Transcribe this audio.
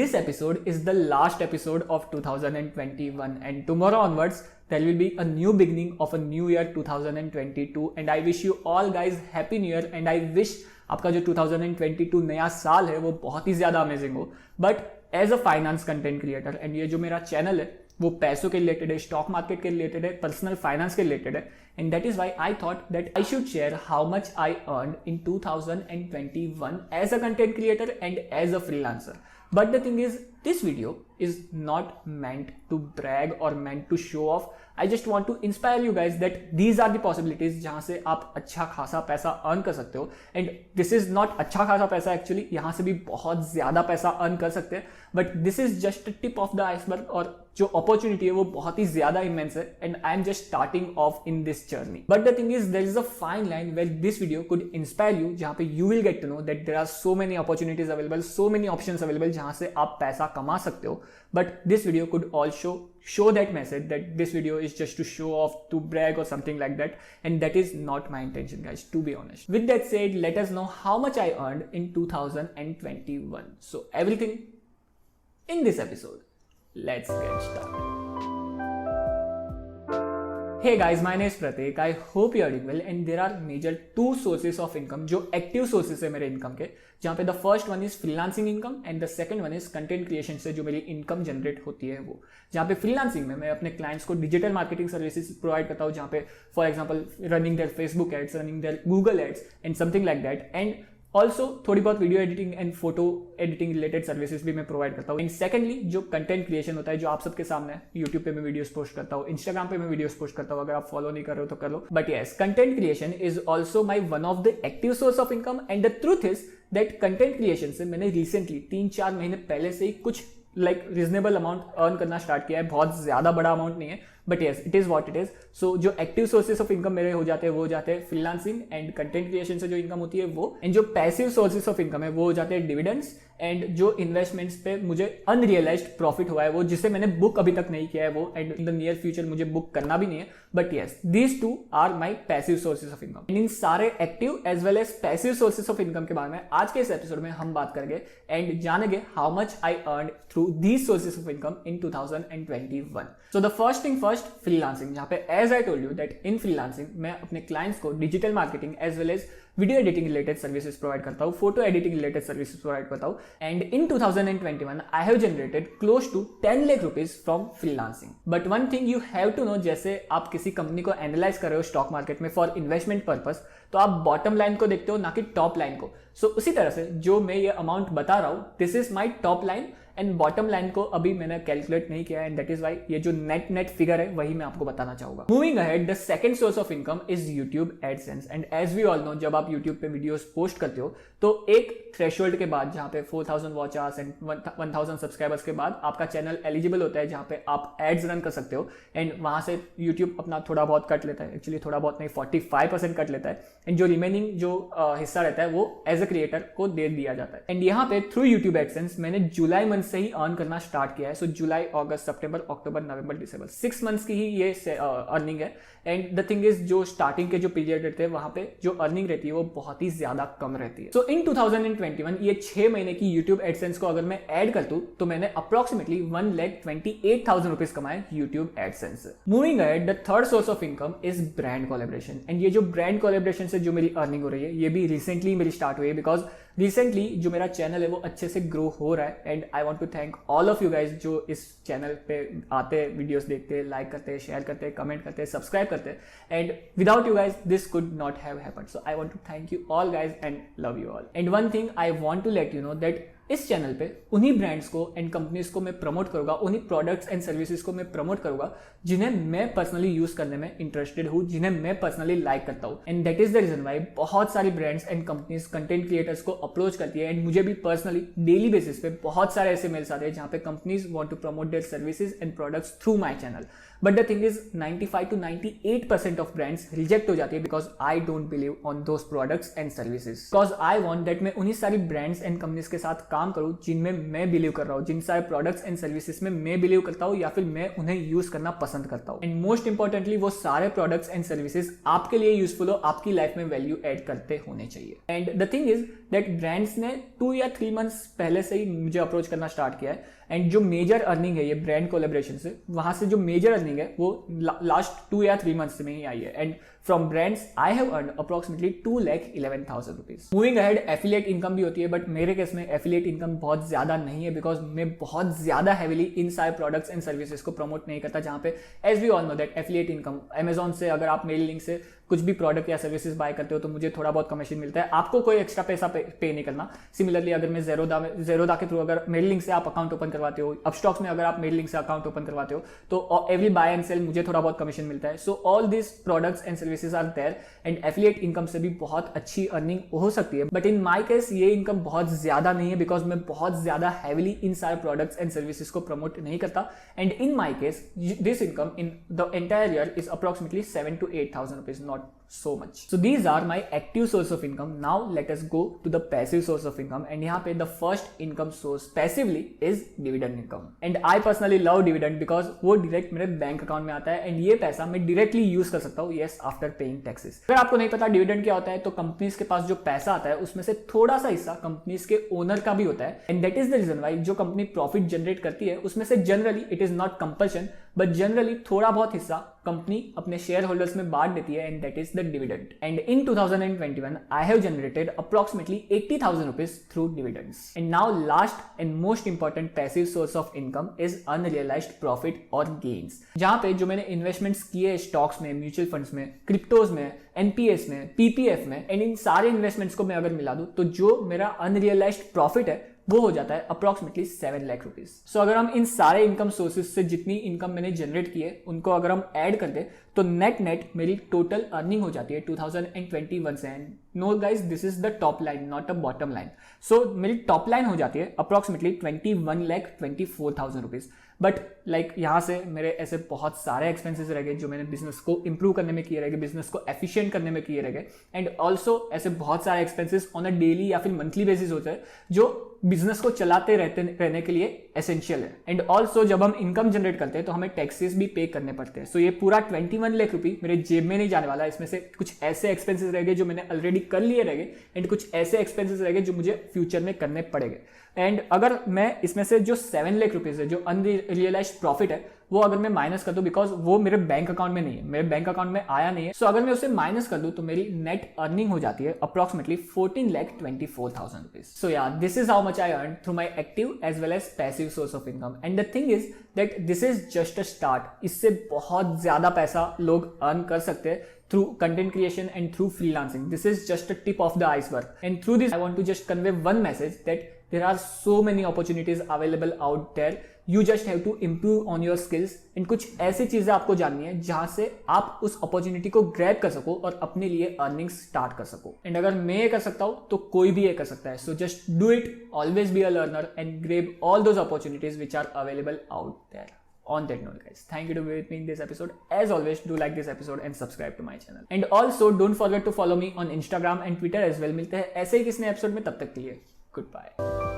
This episode is the last episode of 2021 and tomorrow onwards there will be a new beginning of a new year 2022 and I wish you all guys happy new year and I wish आपका जो 2022 नया साल है वो बहुत ही ज़्यादा amazing हो। But as a finance content creator and ये जो मेरा चैनल है वो पैसों के रिलेटेड है, स्टॉक मार्केट के रिलेटेड है, पर्सनल फाइनेंस के रिलेटेड है and that is why I thought that I should share how much I earn in 2021 as a content creator and as a freelancer. But the thing is, this video is not meant to brag or meant to show off. I just want to inspire you guys that these are the possibilities जहाँ से आप अच्छा खासा पैसा earn कर सकते हो and this is not अच्छा खासा पैसा actually, यहाँ से भी बहुत ज़्यादा पैसा अर्न कर सकते हैं but this is just a tip of the iceberg और जो अपॉर्चुनिटी है वो बहुत ही ज़्यादा इमेंस है and I am just starting off in this journey. But the thing is, there is a fine line where this video could inspire you जहाँ पे you will get to know that there are so many opportunities available, so many options available जहाँ से आप पैसा कमा सकते हो। But this video could also show that message that this video is just to show off, to brag or something like that, and that is not my intention guys, to be honest. With that said, let us know how much I earned in 2021. So everything in this episode. Let's get started. Hey guys, my name is Pratik. I hope you are doing well and there are major two sources of income जो active sources है मेरे income के, जहाँ पे the first one is freelancing income and the second one is content creation से जो मेरी income generate होती है वो। जहाँ पे freelancing में मैं अपने clients को digital marketing services provide करता हूँ, जहाँ पे for example running their Facebook ads, running their Google ads and something like that and also थोड़ी बहुत video editing and photo editing related services भी मैं प्रोवाइड करता हूँ। एंड सेकंडली जो कंटेंट क्रिएशन होता है जो आप सबके सामने है, यूट्यूब पे मैं वीडियोस पोस्ट करता हूँ, इंस्टाग्राम पे मैं वीडियोस पोस्ट करता हूँ, अगर आप फॉलो नहीं कर रहे हो तो कर लो। But yes, content creation is also my one of the active source of income and the truth is that content creation से मैंने रिसेंटली 3-4 महीने पहले से ही कुछ रीजनेबल अमाउंट अर्न करना स्टार्ट किया है। बहुत ज्यादा बड़ा अमाउंट नहीं है but yes, it is what it is. So जो एक्टिव सोर्सेस ऑफ इनकम मेरे हो जाते हैं वो हो जाते हैं फ्रीलांसिंग एंड कंटेंट क्रिएशन से जो इनकम होती है वो, एंड जो पैसिव सोर्सेस ऑफ इनकम है वो हो जाते हैं डिविडेंड्स एंड जो इन्वेस्टमेंट्स पे मुझे अनरियलाइज्ड प्रॉफिट हुआ है वो, जिसे मैंने बुक अभी तक नहीं किया है वो, and in the near future मुझे बुक करना भी नहीं है। But yes, these two are my passive sources of income. इन सारे active as well as passive sources of income के बारे में आज के इस एपिसोड में हम बात करेंगे एंड जानेंगे how much I earn through these sources of income in 2021। So the first thing first, freelancing, जहां पे as I told you that in freelancing मैं अपने क्लाइंट्स को digital marketing as well as video editing related services provide करता हूँ, photo editing related services provide करता हूँ and in 2021 I have generated close to 10 lakh rupees from freelancing. But one thing you have to know, जैसे आप किसी company को analyse कर रहे हो स्टॉक मार्केट में फॉर इन्वेस्टमेंट पर्पस, तो आप बॉटम लाइन को देखते हो ना कि टॉप लाइन को। सो उसी तरह से जो मैं ये अमाउंट बता रहा हूँ, this is my top line and bottom line को अभी मैंने कैलकुलेट नहीं किया एंड दैट इज वाई ये जो नेट फिगर है वही मैं आपको बताना चाहूंगा। Moving ahead, the second source of income is YouTube AdSense and as we all know, जब आप यूट्यूब पे वीडियोस पोस्ट करते हो तो एक थ्रेशोल्ड के बाद, जहां पे 4000 वॉच आवर्स एंड 1000 सब्सक्राइबर्स के बाद आपका चैनल एलिजिबल होता है जहां पे आप एड्स रन कर सकते हो एंड वहां से यूट्यूब अपना थोड़ा बहुत कट लेता है, एक्चुअली थोड़ा बहुत नहीं 45% कट लेता है एंड जो रिमेनिंग जो हिस्सा रहता है वो एज अ क्रिएटर को दे दिया जाता है। एंड यहाँ पे थ्रू यूट्यूब एडसेंस मैंने जुलाई मंथ से ही अर्न करना स्टार्ट किया है। सो जुलाई, अगस्त, सितंबर, अक्टूबर, नवंबर, दिसंबर, 6 मंथ्स की ही ये अर्निंग है एंड द थिंग इज जो स्टार्टिंग के जो पीरियड रहते हैं वहां पे जो अर्निंग रहती है वो बहुत ही ज्यादा कम रहती है। सो इन 2021 ये 6 महीने की यूट्यूब एडसेंस को अगर मैं ऐड कर दूं तो मैंने अप्रोक्सीमेटली 1,28,000 रुपीज कमाए यूट्यूब एडसेंस से। Moving ahead, the third source of income is brand collaboration and ये जो ब्रांड कोलैबोरेशन से जो मेरी अर्निंग हो रही है ये भी रिसेंटली मेरी स्टार्ट हुई है बिकॉज रिसेंटली जो मेरा चैनल है वो अच्छे से ग्रो हो रहा है and I want to thank all of you guys जो इस चैनल पे आते हैं, वीडियोस देखते हैं, लाइक करते हैं, शेयर करते हैं, कमेंट करते हैं, सब्सक्राइब करते हैं and without you guys this could not have happened. So I want to thank you all guys and love you all. And one thing I want to let you know that इस channel पे उन्हीं brands को and companies को मैं promote करूंगा, उन्हीं products and services को मैं प्रमोट करूंगा जिन्हें मैं पर्सनली यूज करने में इंटरेस्टेड हूं, जिन्हें मैं पर्सनली लाइक करता हूं and that is the reason why बहुत सारी brands and companies content creators को अप्रोच करती है एंड मुझे भी पर्सनली डेली बेसिस पे बहुत सारे ऐसे मेल्स आते हैं जहां पे companies want to promote their services and products through my channel. But the thing is 95 to 98% of brands reject हो जाती है because I don't believe on those products and services, because I want that मैं उन्हीं सारी brands and companies के साथ काम काम करूँ जिनमें मैं बिलीव कर रहा हूँ, जिन सारे प्रोडक्ट्स एंड सर्विसेज में मैं बिलीव करता हूँ या फिर मैं उन्हें यूज करना पसंद करता हूँ। एंड मोस्ट इंपॉर्टेंटली वो सारे प्रोडक्ट्स एंड सर्विसेज आपके लिए यूजफुल हो, आपकी लाइफ में वैल्यू ऐड करते होने चाहिए। And the thing is that brands ने 2 या 3 मंथ्स पहले से ही मुझे अप्रोच करना स्टार्ट किया है। एंड जो मेजर अर्निंग है ये ब्रांड कोलेब्रेशन से, वहां से जो मेजर अर्निंग है वो लास्ट 2 या 3 मंथ्स में ही आई है। And from brands I have earn approximately 2,11,000 rupees. Moving ahead, affiliate income भी होती है, बट मेरे केस में एफिलिएट इनकम बहुत ज्यादा नहीं है बिकॉज मैं बहुत ज्यादा हैविली इन सारे प्रोडक्ट्स एंड सर्विसेज को प्रमोट नहीं करता, जहां पे as we all know that affiliate income Amazon से अगर आप मेरी लिंक से कुछ भी प्रोडक्ट या सर्विसेज बाय करते हो तो मुझे थोड़ा बहुत कमीशन मिलता है, आपको कोई एक्स्ट्रा पैसा पे नहीं करना। सिमिलरली अगर मैं ज़ेरोदा के थ्रू अगर मेरी लिंक से आप अकाउंट ओपन करवाते हो, अपस्टॉक्स में अगर आप मेरी लिंक से अकाउंट ओपन करवाते हो तो एवरी बाय एंड सेल मुझे थोड़ा बहुत कमीशन मिलता है। So all this products and services are there and affiliate income से भी बहुत अच्छी अर्निंग हो सकती है, बट इन माई केस ये इनकम बहुत ज्यादा नहीं है बिकॉज मैं बहुत ज्यादा हैविली इन सारे प्रोडक्ट्स एंड सर्विसेज को प्रमोट नहीं करता। And in my case this income in the entire year is approximately 7,000 to 8,000 rupees, not so much. So these are my active source of income. Now let us go to the passive source of income. And यहाँ पे the first income source passively is dividend income. And I personally love dividend because वो direct मेरे bank account में आता है and ये पैसा मैं directly यूज कर सकता हूँ, yes, after paying taxes. अगर आपको नहीं पता डिविडेंड क्या होता है तो कंपनीज के पास जो पैसा आता है उसमें से थोड़ा सा हिस्सा कंपनीज के ओनर का भी होता है। And that is the reason why जो कंपनी प्रॉफिट जनरेट करती है उसमें से generally it is not compulsion but generally थोड़ा बहुत हिस्सा कंपनी अपने शेयर होल्डर्स में बांट देती है and that is the dividend. And in 2021 I have generated approximately 80,000 rupees through dividends. And now last and most important passive source of income is unrealised profit और gains, जहां पे जो मैंने इन्वेस्टमेंट्स किए स्टॉक्स में, म्यूचुअल फंड्स में, cryptos में, NPS में, पीपीएफ में, एंड इन सारे इन्वेस्टमेंट्स को मैं अगर मिला दूं तो जो मेरा अनरियलाइज्ड प्रॉफिट है वो हो जाता है अप्रोक्सीमेटली 7 लाख रुपीज। सो अगर हम इन सारे इनकम सोर्सेज से जितनी इनकम मैंने जनरेट की है उनको अगर हम ऐड कर दे तो नेट मेरी टोटल अर्निंग हो जाती है 2021 से। And no guys, this is the top line not a bottom line. So मेरी टॉप लाइन हो जाती है अप्रोक्सीमेटली 21,24,000 रुपीज। बट लाइक यहाँ से मेरे ऐसे बहुत सारे एक्सपेंसेस रह गए जो मैंने बिजनेस को इंप्रूव करने में किए रह गए, बिजनेस को एफिशिएंट करने में किए रह गए। एंड ऑल्सो ऐसे बहुत सारे एक्सपेंसेस ऑन अ डेली या फिर मंथली बेसिस होते हैं जो बिजनेस को चलाते रहने के लिए एसेंशियल है। एंड ऑल्सो जब हम इनकम जनरेट करते हैं तो हमें टैक्सेस भी पे करने पड़ते हैं। सो ये पूरा 21 लाख रुपये मेरे जेब में नहीं जाने वाला। इसमें से कुछ ऐसे एक्सपेंसेस रह गए जो मैंने ऑलरेडी कर लिए रह गए एंड कुछ ऐसे एक्सपेंसेस रह गए जो मुझे फ्यूचर में करने पड़ेंगे। एंड अगर मैं इसमें से जो 7 लाख रुपीज है जो अनरियलाइज्ड प्रॉफिट है वो अगर मैं माइनस कर दूं बिकॉज वो मेरे बैंक अकाउंट में नहीं है, मेरे बैंक अकाउंट में आया नहीं है। सो अगर मैं उसे माइनस कर दूं तो मेरी नेट अर्निंग हो जाती है approximately 14,24,000 rupees. So yeah this is how much I earn through my active as well as passive source of income. And the thing is that this is just a start. इससे बहुत ज्यादा पैसा लोग earn कर सकते हैं through content creation and through freelancing. This is just a tip of the iceberg. And through this, I want to just convey one message that there are so many opportunities available out there. You just have to improve on your skills. and कुछ ऐसी चीजें आपको जाननी है जहां से आप उस अपॉर्चुनिटी को ग्रैब कर सको और अपने लिए अर्निंग स्टार्ट कर सको। एंड अगर मैं ये कर सकता हूं तो कोई भी ये कर सकता है। So just do it, always be a learner and grab all those opportunities which are available out there. On that note, guys, thank you to be with me in this episode. As always, do like this episode and subscribe to my channel. And also, don't forget to follow me on Instagram and Twitter as well. मिलते हैं ऐसे ही किसी नए episode में, तब तक के लिए goodbye.